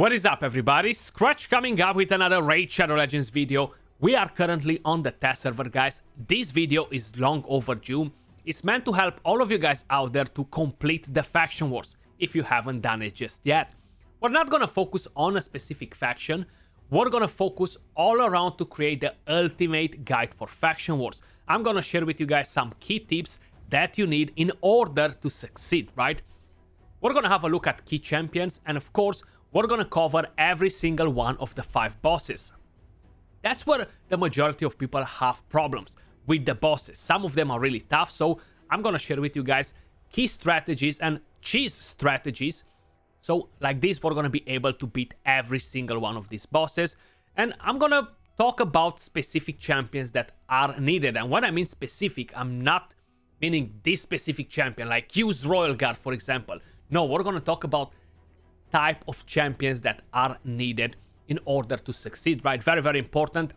What is up, everybody? Skratch coming up with another Raid Shadow Legends video. We are currently on the test server, guys. This video is long overdue. It's meant to help all of you guys out there to complete the faction wars if you haven't done it just yet. We're not gonna focus on a specific faction. We're gonna focus all around to create the ultimate guide for faction wars. I'm gonna share with you guys some key tips that you need in order to succeed, right? We're gonna have a look at key champions, and of course, we're gonna cover every single one of the 5 bosses. That's where the majority of people have problems with the bosses. Some of them are really tough, so I'm gonna share with you guys key strategies and cheese strategies. So like this, we're gonna be able to beat every single one of these bosses. And I'm gonna talk about specific champions that are needed. And when I mean specific, I'm not meaning this specific champion, like use Royal Guard, for example. No, we're gonna talk about type of champions that are needed in order to succeed, right? Very, very important.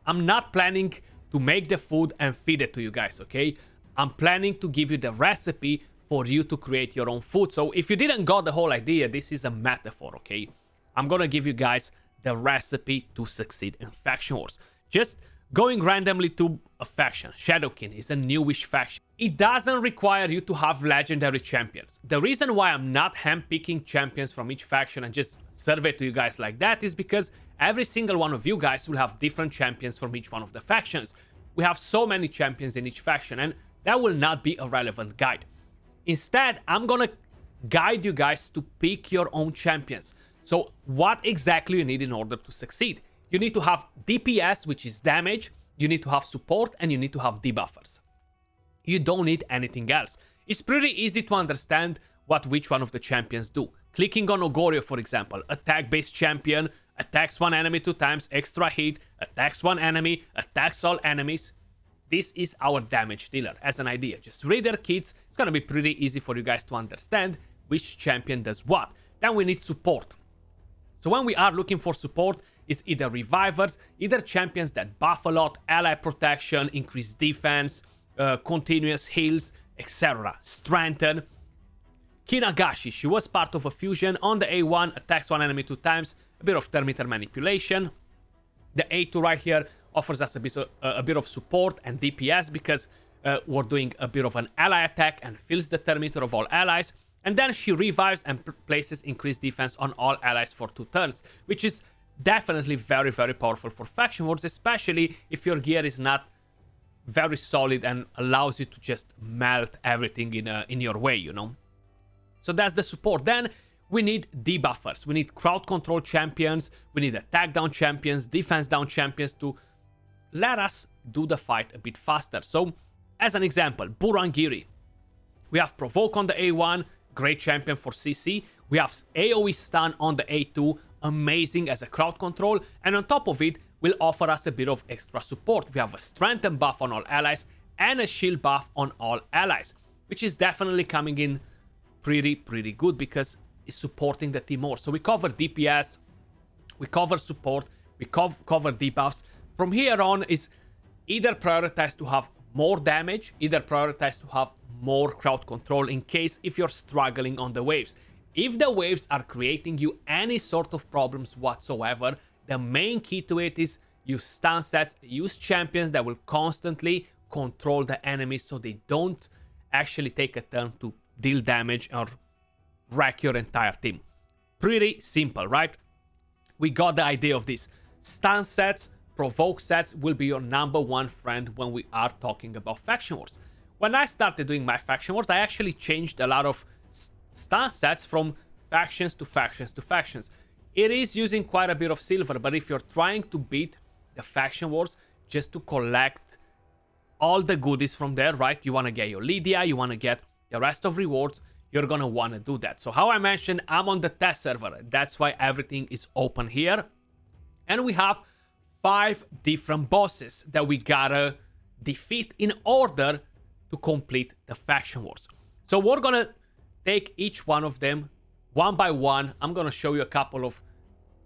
I'm not planning to make the food and feed it to you guys, okay? I'm planning to give you the recipe for you to create your own food. So if you didn't got the whole idea, this is a metaphor, okay? I'm gonna give you guys the recipe to succeed in faction wars. Just going randomly to a faction. Shadowkin is a newish faction. It doesn't require you to have legendary champions. The reason why I'm not handpicking champions from each faction and just serve it to you guys like that is because every single one of you guys will have different champions from each one of the factions. We have so many champions in each faction, and that will not be a relevant guide. Instead, I'm gonna guide you guys to pick your own champions. So what exactly you need in order to succeed? You need to have DPS, which is damage, you need to have support, and you need to have debuffers. You don't need anything else. It's pretty easy to understand what which one of the champions do. Clicking on Ogorio, for example, attack-based champion, attacks one enemy 2 times, extra hit, attacks one enemy, attacks all enemies. This is our damage dealer, as an idea. Just read their kits, it's gonna be pretty easy for you guys to understand which champion does what. Then we need support. So when we are looking for support, it's either revivers, either champions that buff a lot, ally protection, increase defense, continuous heals, etc. Strengthen. Kinagashi, she was part of a fusion on the A1, attacks one enemy 2 times, a bit of thermimeter manipulation. The A2 right here offers us a bit of support and DPS because we're doing a bit of an ally attack and fills the thermimeter of all allies. And then she revives and places increased defense on all allies for 2 turns, which is definitely very, very powerful for faction wars, especially if your gear is not very solid and allows you to just melt everything in your way, you know. So that's the support. Then we need debuffers. We need crowd control champions. We need attack down champions, defense down champions to let us do the fight a bit faster. So as an example, Burangiri. We have provoke on the A1, great champion for CC. We have AoE stun on the A2, amazing as a crowd control. And on top of it, will offer us a bit of extra support. We have a strengthen buff on all allies and a shield buff on all allies, which is definitely coming in pretty good because it's supporting the team more. So we cover DPS, we cover support, we cover debuffs. From here on is either prioritize to have more damage, either prioritize to have more crowd control in case if you're struggling on the waves. If the waves are creating you any sort of problems whatsoever, the main key to it is use stun sets, use champions that will constantly control the enemies so they don't actually take a turn to deal damage or wreck your entire team. Pretty simple, right? We got the idea of this. Stun sets, provoke sets will be your #1 friend when we are talking about faction wars. When I started doing my faction wars, I actually changed a lot of stun sets from factions to factions to factions. It is using quite a bit of silver, but if you're trying to beat the faction wars just to collect all the goodies from there, right? You want to get your Lydia, you want to get the rest of rewards, you're going to want to do that. So how I mentioned, I'm on the test server. That's why everything is open here. And we have 5 different bosses that we gotta defeat in order to complete the faction wars. So we're going to take each one of them one by one. I'm gonna show you a couple of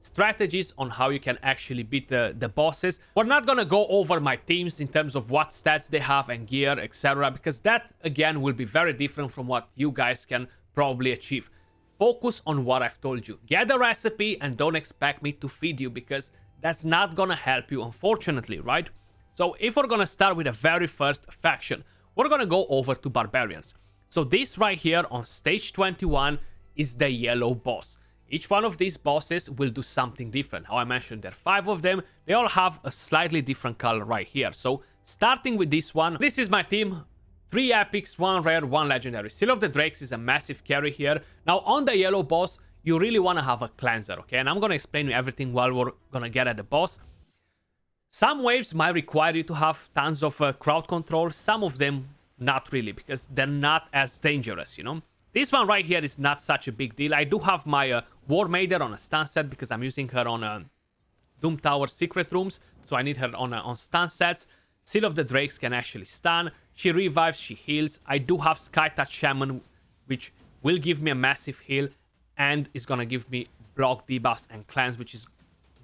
strategies on how you can actually beat the bosses. We're not gonna go over my teams in terms of what stats they have and gear, etc., because that again will be very different from what you guys can probably achieve. focus on what I've told you. Get the recipe and don't expect me to feed you, because that's not gonna help you, unfortunately, right? So if we're gonna start with the very first faction, we're gonna go over to Barbarians. So this right here on stage 21 is the yellow boss. Each one of these bosses will do something different. How I mentioned, there are 5 of them. They all have a slightly different color right here. So starting with this one, this is my team. 3 epics, 1 rare, 1 legendary. Seal of the Drakes is a massive carry here. Now on the yellow boss, you really want to have a cleanser, okay? And I'm going to explain you everything while we're going to get at the boss. Some waves might require you to have tons of crowd control. Some of them not really, because they're not as dangerous, you know? This one right here is not such a big deal. I do have my War Maiden on a stun set because I'm using her on Doom Tower secret rooms. So I need her on stun sets. Seal of the Drakes can actually stun. She revives, she heals. I do have Sky Touch Shaman, which will give me a massive heal and is going to give me block debuffs and cleanse, which is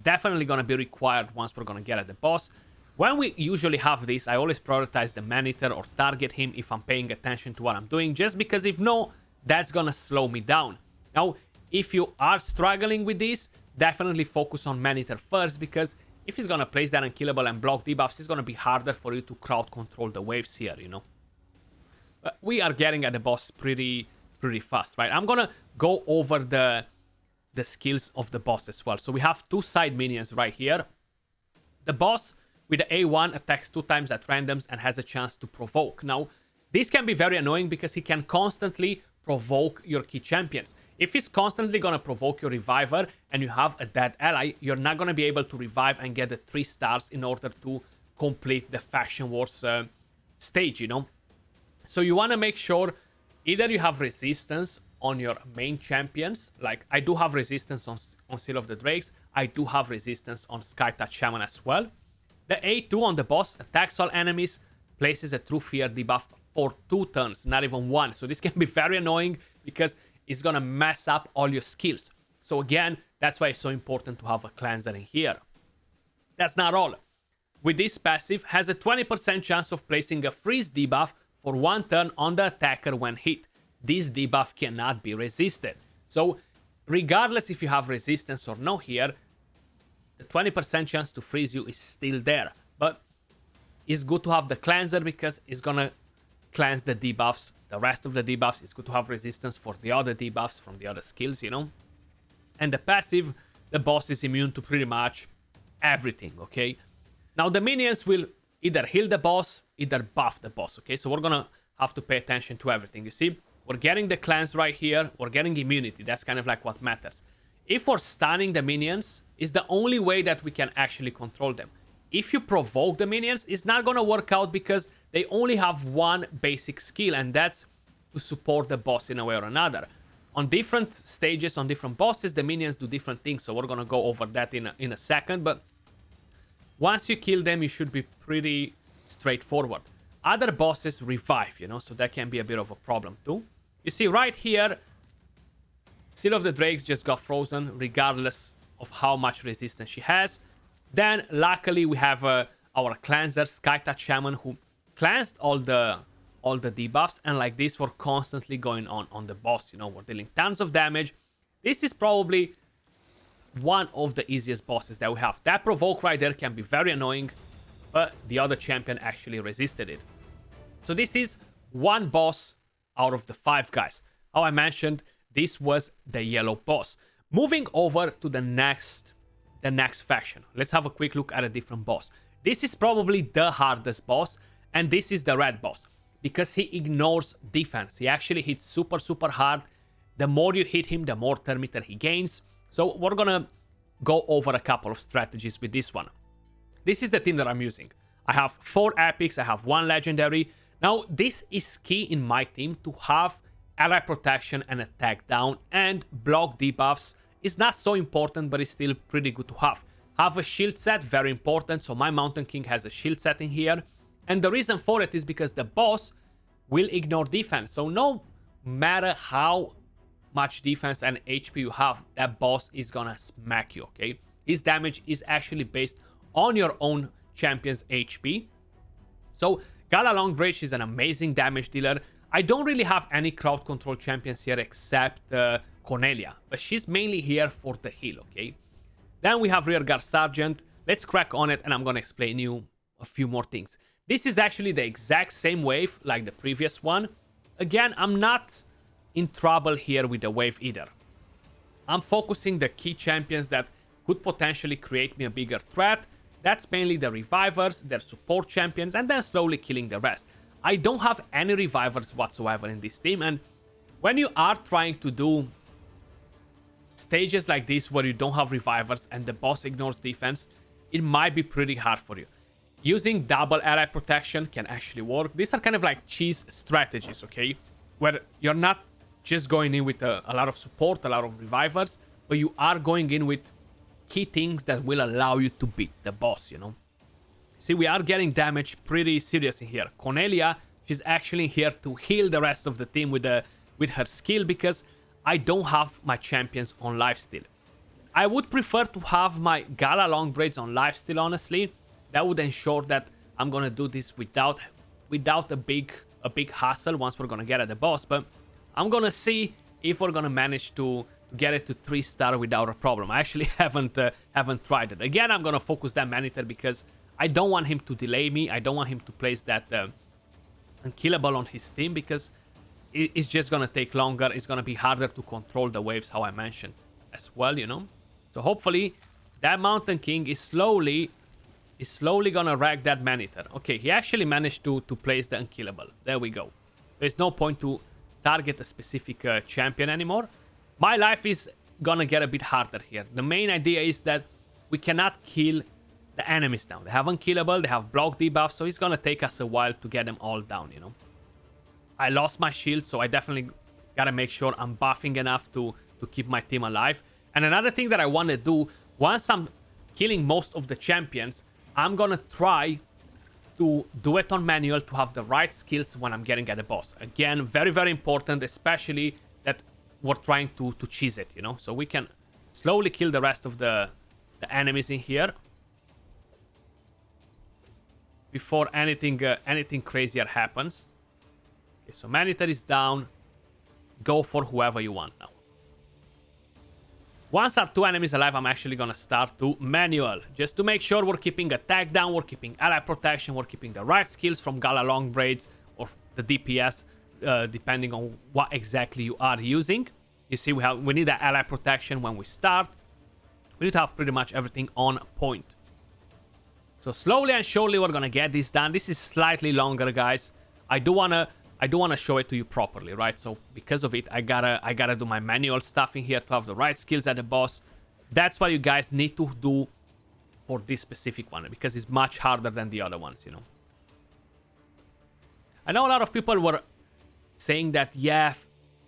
definitely going to be required once we're going to get at the boss. When we usually have this, I always prioritize the Man-Eater or target him if I'm paying attention to what I'm doing, just because if no, that's going to slow me down. Now, if you are struggling with this, definitely focus on Man-Eater first, because if he's going to place that unkillable and block debuffs, it's going to be harder for you to crowd control the waves here, you know. But we are getting at the boss pretty fast, right? I'm going to go over the skills of the boss as well. So we have 2 side minions right here. The boss with the A1 attacks 2 times at randoms and has a chance to provoke. Now, this can be very annoying because he can constantly provoke your key champions. If he's constantly going to provoke your reviver and you have a dead ally, you're not going to be able to revive and get the 3 stars in order to complete the Faction Wars stage, you know? So you want to make sure either you have resistance on your main champions, like I do have resistance on Seal of the Drakes, I do have resistance on Sky Touch Shaman as well. The A2 on the boss attacks all enemies, places a True Fear debuff for 2 turns, not even 1. So this can be very annoying because it's gonna mess up all your skills. So again, that's why it's so important to have a cleanser in here. That's not all. With this passive, has a 20% chance of placing a freeze debuff for 1 turn on the attacker when hit. This debuff cannot be resisted. So regardless if you have resistance or no here, the 20% chance to freeze you is still there. But it's good to have the cleanser because it's gonna cleanse the debuffs, the rest of the debuffs. It's good to have resistance for the other debuffs from the other skills, you know. And the passive, the boss is immune to pretty much everything, okay? Now the minions will either heal the boss, either buff the boss, okay? So we're gonna have to pay attention to everything, you see? We're getting the cleanse right here, we're getting immunity, that's kind of like what matters. If we're stunning the minions, it's the only way that we can actually control them. If you provoke the minions, it's not gonna work out because they only have 1 basic skill, and that's to support the boss in a way or another. On different stages, on different bosses, the minions do different things, so we're gonna go over that in a second, but once you kill them, you should be pretty straightforward. Other bosses revive, you know, so that can be a bit of a problem too. You see right here, Seal of the Drakes just got frozen regardless of how much resistance she has. Then luckily we have our cleanser, Sky Touch Shaman, who cleansed all the debuffs, and like this we're constantly going on the boss, you know, we're dealing tons of damage. This is probably one of the easiest bosses that we have. That provoke right there can be very annoying, but the other champion actually resisted it. So this is one boss out of the 5 guys. How I mentioned, this was the yellow boss. Moving over to the next faction. Let's have a quick look at a different boss. This is probably the hardest boss, and this is the red boss, because he ignores defense. He actually hits super hard. The more you hit him, the more turn meter he gains. So we're gonna go over a couple of strategies with this one. This is the team that I'm using. I have 4 epics, I have 1 legendary. Now this is key in my team to have ally protection and attack down, and block debuffs is not so important, but it's still pretty good to have. Have a shield set, very important. So my Mountain King has a shield set in here, and the reason for it is because the boss will ignore defense. So no matter how much defense and HP you have, that boss is gonna smack you, okay? His damage is actually based on your own champion's HP. So Gala Longbridge is an amazing damage dealer. I don't really have any crowd control champions here except Cornelia, but she's mainly here for the heal, okay? Then we have Rearguard Sergeant. Let's crack on it, and I'm gonna explain you a few more things. This is actually the exact same wave like the previous one. Again, I'm not in trouble here with the wave either. I'm focusing the key champions that could potentially create me a bigger threat. That's mainly the revivers, their support champions, and then slowly killing the rest. I don't have any revivers whatsoever in this team, and when you are trying to do stages like this where you don't have revivers and the boss ignores defense, it might be pretty hard for you. Using double ally protection can actually work. These are kind of like cheese strategies, okay? Where you're not just going in with a lot of support, a lot of revivers, but you are going in with key things that will allow you to beat the boss, you know? See, we are getting damaged pretty seriously here. Cornelia, she's actually here to heal the rest of the team with her skill because I don't have my champions on lifesteal. I would prefer to have my Gala long braids on lifesteal, honestly. That would ensure that I'm gonna do this without a big hassle once we're gonna get at the boss. But I'm gonna see if we're gonna manage to get it to 3-star without a problem. I actually haven't tried it. Again, I'm gonna focus that Maneater because I don't want him to delay me. I don't want him to place that unkillable on his team because it's just gonna take longer. It's gonna be harder to control the waves, how I mentioned as well, you know. So hopefully that Mountain King is slowly gonna wreck that Maneater. Okay, he actually managed to place the unkillable. There we go. There's no point to target a specific champion anymore. My life is gonna get a bit harder here. The main idea is that we cannot kill the enemies now. They have unkillable, they have block debuff, so it's gonna take us a while to get them all down, you know. I lost my shield, so I definitely gotta make sure I'm buffing enough to keep my team alive. And another thing that I want to do, once I'm killing most of the champions, I'm gonna try to do it on manual to have the right skills when I'm getting at the boss. Again, very, very important, especially that we're trying to cheese it, you know? So we can slowly kill the rest of the enemies in here before anything crazier happens. Okay, so Maneater is down. Go for whoever you want now. Once our 2 enemies alive, I'm actually gonna start to manual, just to make sure we're keeping attack down, we're keeping ally protection, we're keeping the right skills from Gala long braids or the DPS, depending on what exactly you are using. You see, we need the ally protection when we start. We need to have pretty much everything on point. So slowly and surely we're gonna get this done. This is slightly longer, guys. I do wanna show it to you properly, right? So because of it, I gotta do my manual stuff in here to have the right skills at the boss. That's what you guys need to do for this specific one, because it's much harder than the other ones, you know. I know a lot of people were saying that, yeah,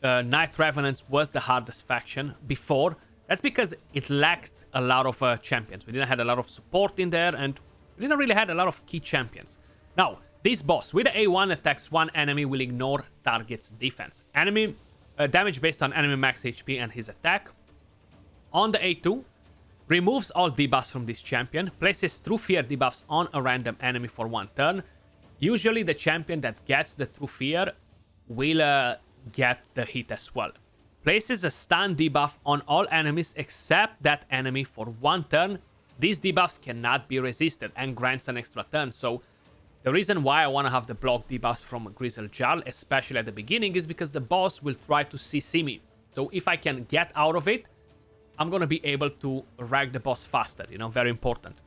Night Revenants was the hardest faction before. That's because it lacked a lot of champions. We didn't have a lot of support in there, and we didn't really have a lot of key champions. Now, this boss with the A1 attacks one enemy will ignore target's defense. Enemy damage based on enemy max HP and his attack. On the A2, removes all debuffs from this champion, places True Fear debuffs on a random enemy for 1 turn. Usually the champion that gets the True Fear will get the hit as well. Places a stun debuff on all enemies except that enemy for 1 turn. These debuffs cannot be resisted and grants an extra turn. So the reason why I want to have the block debuffs from Grizzle Jarl, especially at the beginning, is because the boss will try to CC me. So if I can get out of it, I'm going to be able to wreck the boss faster, you know, very important.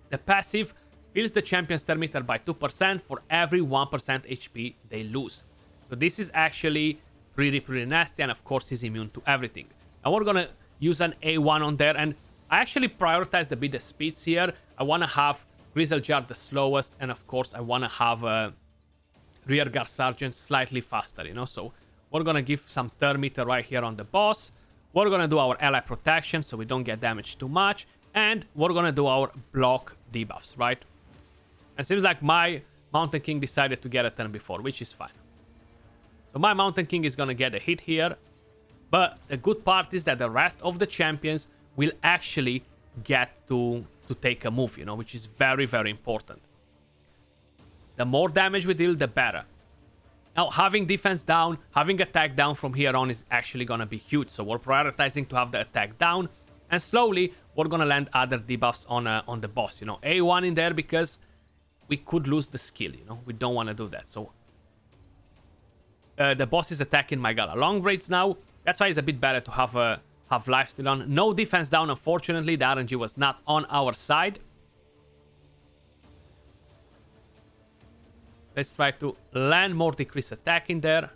The passive fills the champion's turn meter by 2% for every 1% HP they lose. So this is actually pretty nasty, and of course he's immune to everything. Now we're going to use an A1 on there, and I actually prioritized a bit the speeds here. I want to have Grizzle Jar the slowest, and of course I want to have Rearguard Sergeant slightly faster, you know. So we're gonna give some turn meter right here on the boss. We're gonna do our ally protection so we don't get damaged too much, and we're gonna do our block debuffs, right? It seems like my Mountain King decided to get a turn before, which is fine. So my Mountain King is gonna get a hit here, but the good part is that the rest of the champions will actually get to take a move, you know, which is very important. The more damage we deal, the better. Now, having defense down, having attack down from here on is actually going to be huge. So we're prioritizing to have the attack down. And slowly, we're going to land other debuffs on the boss. You know, A1 in there because we could lose the skill, you know. We don't want to do that. So the boss is attacking my Gala long braids now. That's why it's a bit better to have lifesteal on. No defense down, unfortunately. The RNG was not on our side. Let's try to land more decrease attack in there.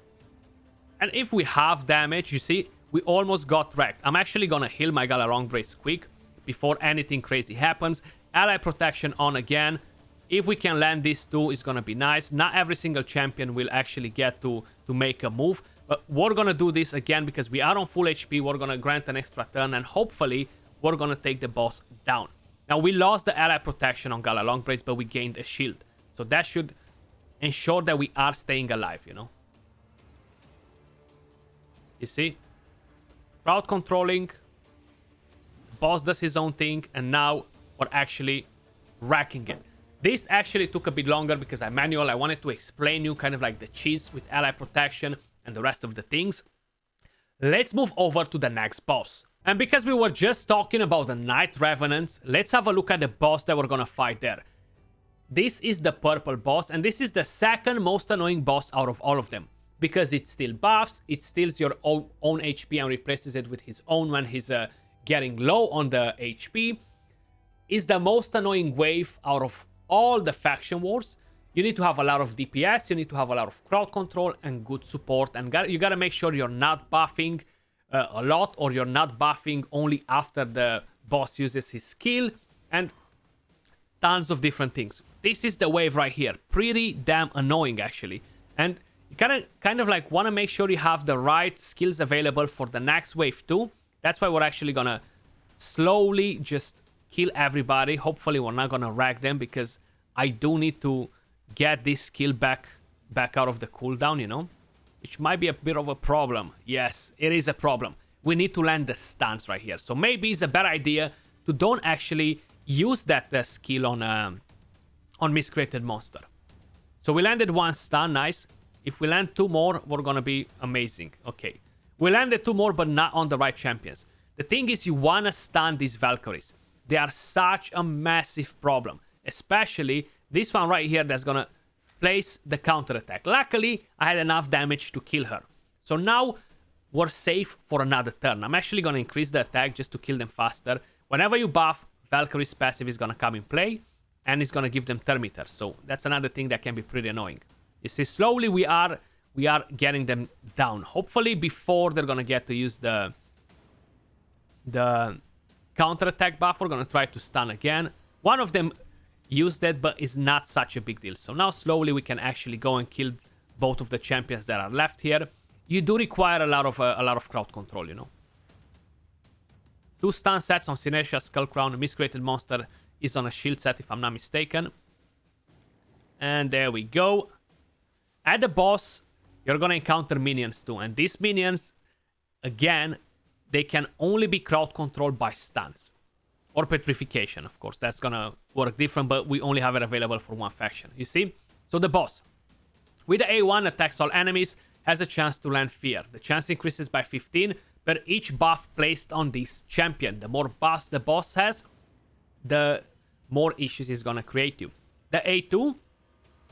And if we have damage, you see, we almost got wrecked. I'm actually gonna heal my Gala long braids quick before anything crazy happens. Ally protection on again. If we can land these two, it's gonna be nice. Not every single champion will actually get to make a move. But we're gonna do this again because we are on full HP. We're gonna grant an extra turn and hopefully we're gonna take the boss down. Now we lost the ally protection on Gala long braids, but we gained a shield. So that should ensure that we are staying alive, you know. You see? Crowd controlling. Boss does his own thing. And now we're actually wrecking it. This actually took a bit longer because I wanted to explain you kind of like the cheese with ally protection and the rest of the things. Let's move over to the next boss. And because we were just talking about the Night Revenants, let's have a look at the boss that we're gonna fight there. This is the purple boss, and this is the second most annoying boss out of all of them. Because it still buffs, it steals your own HP and replaces it with his own when he's getting low on the HP. Is the most annoying wave out of all the faction wars. You need to have a lot of DPS, you need to have a lot of crowd control and good support. And you gotta make sure you're not buffing a lot, or you're not buffing only after the boss uses his skill. And tons of different things. This is the wave right here. Pretty damn annoying, actually. And you kind of like want to make sure you have the right skills available for the next wave too. That's why we're actually gonna slowly just kill everybody. Hopefully we're not gonna wreck them because I do need to get this skill back out of the cooldown, you know, which might be a bit of a problem. Yes, it is a problem. We need to land the stuns right here. So maybe it's a better idea to don't actually use that skill on Miscreated Monster. So we landed one stun, nice. If we land two more, we're gonna be amazing. Okay, we landed two more, but not on the right champions. The thing is, you wanna stun these Valkyries. They are such a massive problem, especially this one right here that's gonna place the counter attack. Luckily, I had enough damage to kill her. So now we're safe for another turn. I'm actually gonna increase the attack just to kill them faster. Whenever you buff, Valkyrie's passive is gonna come in play, and it's gonna give them thermometer. So that's another thing that can be pretty annoying. You see, slowly we are getting them down. Hopefully before they're gonna get to use the counter attack buff, we're gonna try to stun again. One of them used it, but it's not such a big deal. So now slowly we can actually go and kill both of the champions that are left here. You do require a lot of crowd control, you know. 2 stun sets on Synertia, Skullcrown. Miscreated Monster is on a shield set, if I'm not mistaken. And there we go. At the boss, you're gonna encounter minions too. And these minions, again, they can only be crowd controlled by stuns. Or petrification, of course. That's gonna work different, but we only have it available for one faction. You see? So the boss, with the A1, attacks all enemies, has a chance to land Fear. The chance increases by 15 per each buff placed on this champion. The more buffs the boss has, the more issues he's gonna create you. The A2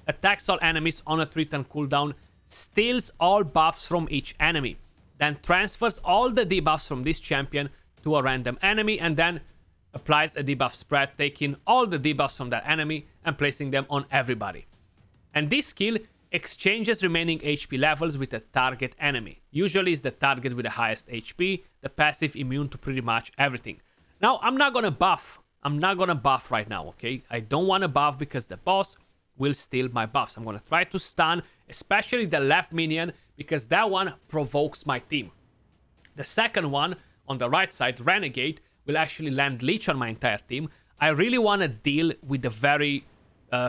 attacks all enemies on a 3-turn cooldown, steals all buffs from each enemy, then transfers all the debuffs from this champion to a random enemy, and then applies a debuff spread, taking all the debuffs from that enemy and placing them on everybody. And this skill exchanges remaining HP levels with a target enemy. Usually it's the target with the highest HP, the passive immune to pretty much everything. Now, I'm not gonna buff right now, okay? I don't wanna buff because the boss will steal my buffs. I'm gonna try to stun, especially the left minion, because that one provokes my team. The second one, on the right side, Renegade, will actually land Leech on my entire team. I really wanna deal with the very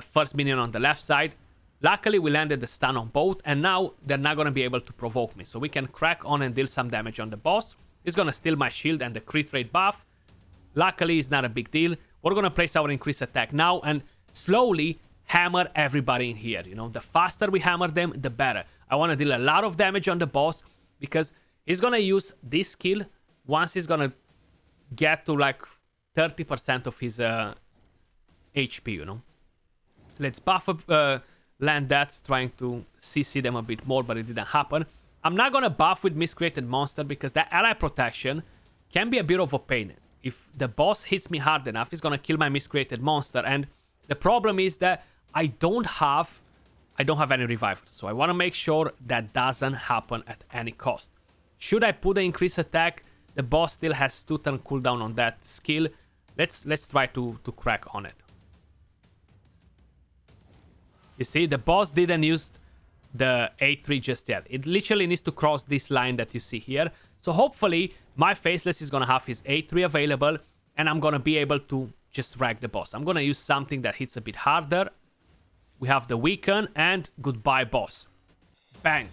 first minion on the left side. Luckily, we landed the stun on both, and now they're not gonna be able to provoke me. So we can crack on and deal some damage on the boss. He's gonna steal my shield and the crit rate buff. Luckily, it's not a big deal. We're gonna place our increased attack now, and slowly, hammer everybody in here. You know, the faster we hammer them, the better. I want to deal a lot of damage on the boss because he's going to use this skill once he's going to get to like 30% of his HP, you know. Let's buff up, land that, trying to CC them a bit more, but it didn't happen. I'm not going to buff with Miscreated Monster because that ally protection can be a bit of a pain. If the boss hits me hard enough, he's going to kill my Miscreated Monster. And the problem is that I don't have any revivers. So I want to make sure that doesn't happen at any cost. Should I put the increased attack? The boss still has 2-turn cooldown on that skill. Let's try to crack on it. You see, the boss didn't use the A3 just yet. It literally needs to cross this line that you see here. So hopefully my Faceless is going to have his A3 available and I'm going to be able to just wreck the boss. I'm going to use something that hits a bit harder. We have the Weaken and goodbye boss. Bang.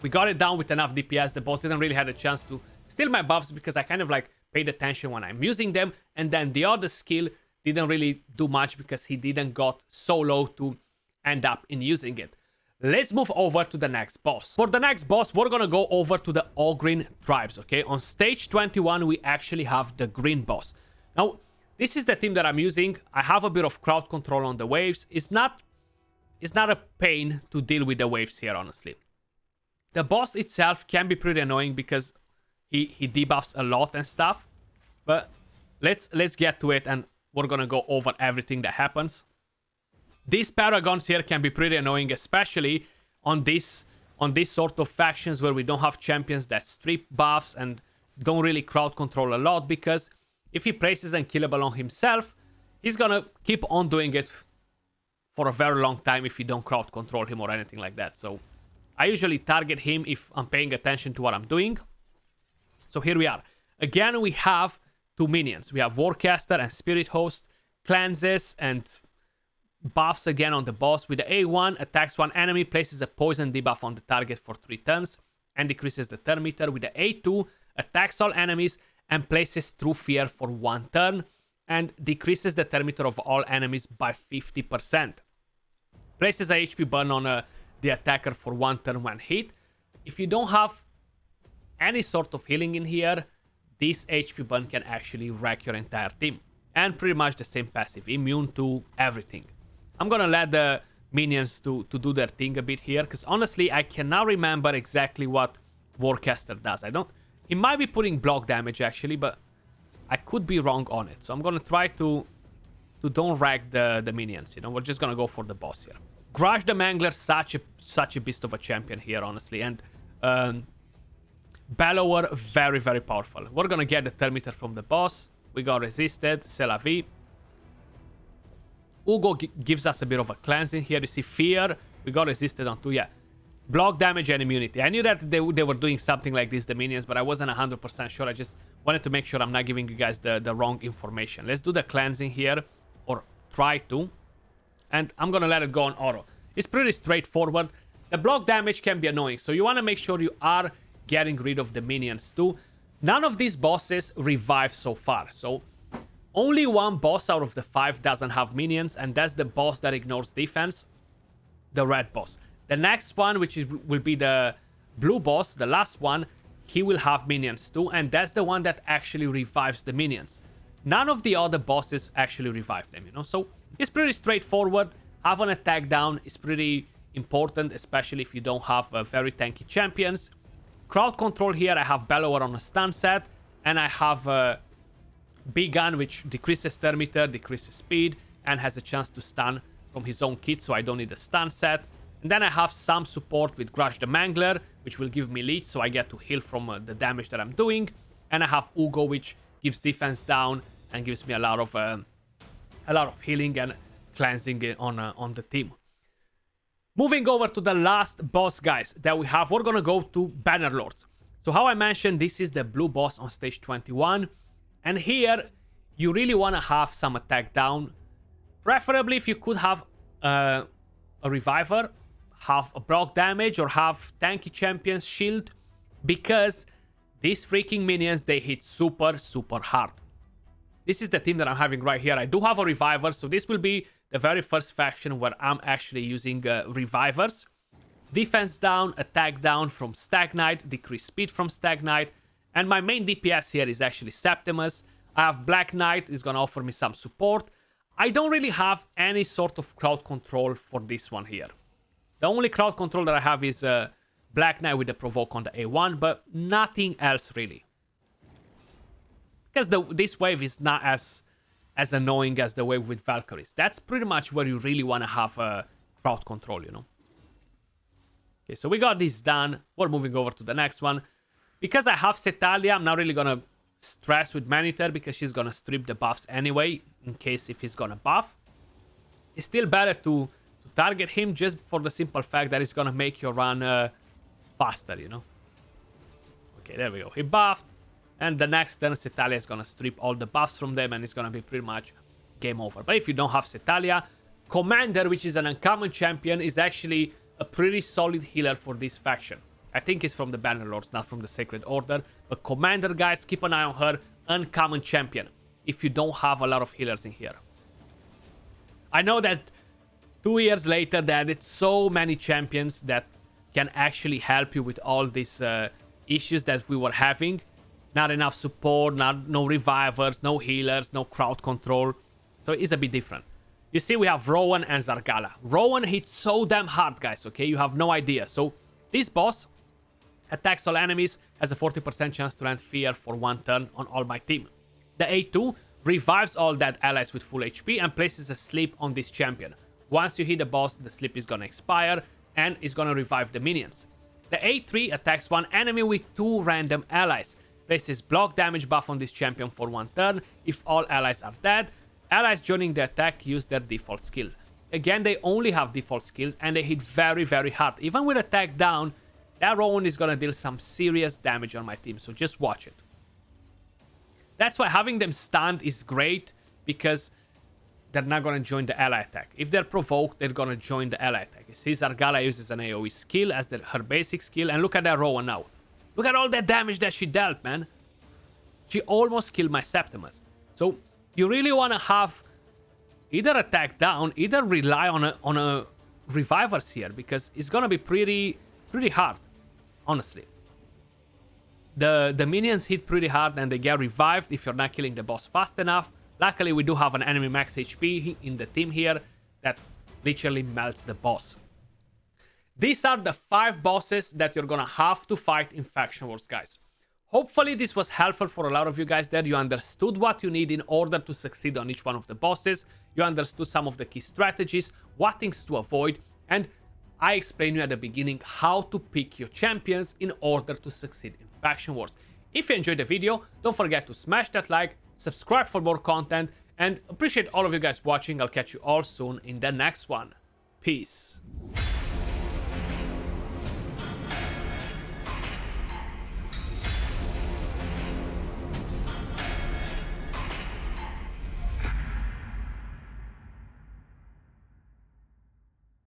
We got it down with enough DPS. The boss didn't really have a chance to steal my buffs because I kind of like paid attention when I'm using them. And then the other skill didn't really do much because he didn't got so low to end up in using it. Let's move over to the next boss. For the next boss, we're gonna go over to the Ogryn tribes, okay? On stage 21, we actually have the green boss. Now, this is the team that I'm using. I have a bit of crowd control on the waves. It's not a pain to deal with the waves here, honestly. The boss itself can be pretty annoying because he debuffs a lot and stuff. But let's get to it and we're gonna go over everything that happens. These paragons here can be pretty annoying, especially on this sort of factions where we don't have champions that strip buffs and don't really crowd control a lot, because if he places Unkillable on himself, he's gonna keep on doing it for a very long time if you don't crowd control him or anything like that. So I usually target him if I'm paying attention to what I'm doing. So here we are. Again, we have two minions. We have Warcaster and Spirit Host, cleanses and buffs again on the boss. With the A1, attacks one enemy, places a poison debuff on the target for 3 turns and decreases the turn meter. With the A2, attacks all enemies and places True Fear for 1 turn and decreases the turn meter of all enemies by 50%. Places a HP burn on the attacker for 1 turn when hit. If you don't have any sort of healing in here, this HP burn can actually wreck your entire team. And pretty much the same passive, immune to everything. I'm gonna let the minions to do their thing a bit here, because honestly, I cannot remember exactly what Warcaster does. He might be putting block damage actually, but I could be wrong on it. So I'm gonna try to don't wreck the minions, you know. We're just gonna go for the boss here. Grudge the Mangler, such a beast of a champion here, honestly. And Bellower, very, very powerful. We're gonna get the turn meter from the boss. We got resisted, c'est la vie. Ugo gives us a bit of a cleansing here. You see Fear, we got resisted onto, yeah. Block damage and immunity. I knew that they were doing something like this, the minions, but I wasn't 100% sure. I just wanted to make sure I'm not giving you guys the wrong information. Let's do the cleansing here, or try to. And I'm gonna let it go on auto. It's pretty straightforward. The block damage can be annoying, so you want to make sure you are getting rid of the minions too. None of these bosses revive so far, so only one boss out of the 5 doesn't have minions, and that's the boss that ignores defense, the red boss. The next one, which will be the blue boss, the last one, he will have minions too, and that's the one that actually revives the minions. None of the other bosses actually revive them, you know, so it's pretty straightforward. Have an attack down is pretty important, especially if you don't have very tanky champions. Crowd control here, I have Bellower on a stun set, and I have Big Gun, which decreases turn meter, decreases speed, and has a chance to stun from his own kit, so I don't need a stun set. And then I have some support with Grudge the Mangler, which will give me leech, so I get to heal from the damage that I'm doing. And I have Ugo, which gives defense down and gives me a lot of healing and cleansing on the team. Moving over to the last boss, guys, that we have, we're gonna go to Bannerlords. So how I mentioned, this is the blue boss on stage 21. And here, you really want to have some attack down. Preferably if you could have a reviver, have a block damage, or have tanky champions shield. Because these freaking minions, they hit super, super hard. This is the team that I'm having right here. I do have a reviver, so this will be the very first faction where I'm actually using revivers. Defense down, attack down from Stag Knight, decrease speed from Stag Knight. And my main DPS here is actually Septimus. I have Black Knight, is gonna offer me some support. I don't really have any sort of crowd control for this one here. The only crowd control that I have is Black Knight with the provoke on the A1, but nothing else really. Because this wave is not as annoying as the wave with Valkyries. That's pretty much where you really want to have crowd control, you know. Okay, so we got this done. We're moving over to the next one. Because I have Cetalia, I'm not really gonna stress with Maniter because she's gonna strip the buffs anyway, in case if he's gonna buff. It's still better to target him just for the simple fact that it's gonna make your run faster, you know. Okay, there we go. He buffed. And the next turn, Cetalia is gonna strip all the buffs from them and it's gonna be pretty much game over. But if you don't have Cetalia, Commander, which is an uncommon champion, is actually a pretty solid healer for this faction. I think it's from the Bannerlords, not from the Sacred Order. But Commander, guys, keep an eye on her. Uncommon champion. If you don't have a lot of healers in here. I know that 2 years later, they added so many champions that can actually help you with all these issues that we were having. Not enough support, no revivers, no healers, no crowd control. So it's a bit different. You see, we have Rowan and Zargala. Rowan hits so damn hard, guys, okay? You have no idea. So this boss attacks all enemies, has a 40% chance to land fear for 1 turn on all my team. The A2 revives all dead allies with full HP and places a sleep on this champion. Once you hit the boss, the sleep is gonna expire and is gonna revive the minions. The A3 attacks one enemy with 2 random allies. Places block damage buff on this champion for 1 turn. If all allies are dead, allies joining the attack use their default skill. Again, they only have default skills and they hit very, very hard. Even with attack down, that Rowan is gonna deal some serious damage on my team, so just watch it. That's why having them stunned is great, because they're not gonna join the ally attack. If they're provoked, they're gonna join the ally attack. You see, Zargala uses an AoE skill as her basic skill, and look at that Rowan now. Look at all that damage that she dealt, man. She almost killed my Septimus. So you really want to have either attack down, either rely on a revivers here, because it's gonna be pretty hard, honestly. The minions hit pretty hard and they get revived if you're not killing the boss fast enough. Luckily, we do have an enemy max HP in the team here that literally melts the boss. These are the 5 bosses that you're gonna have to fight in Faction Wars, guys. Hopefully this was helpful for a lot of you guys there. You understood what you need in order to succeed on each one of the bosses. You understood some of the key strategies, what things to avoid, and I explained you at the beginning how to pick your champions in order to succeed in Faction Wars. If you enjoyed the video, don't forget to smash that like, subscribe for more content, and appreciate all of you guys watching. I'll catch you all soon in the next one. Peace.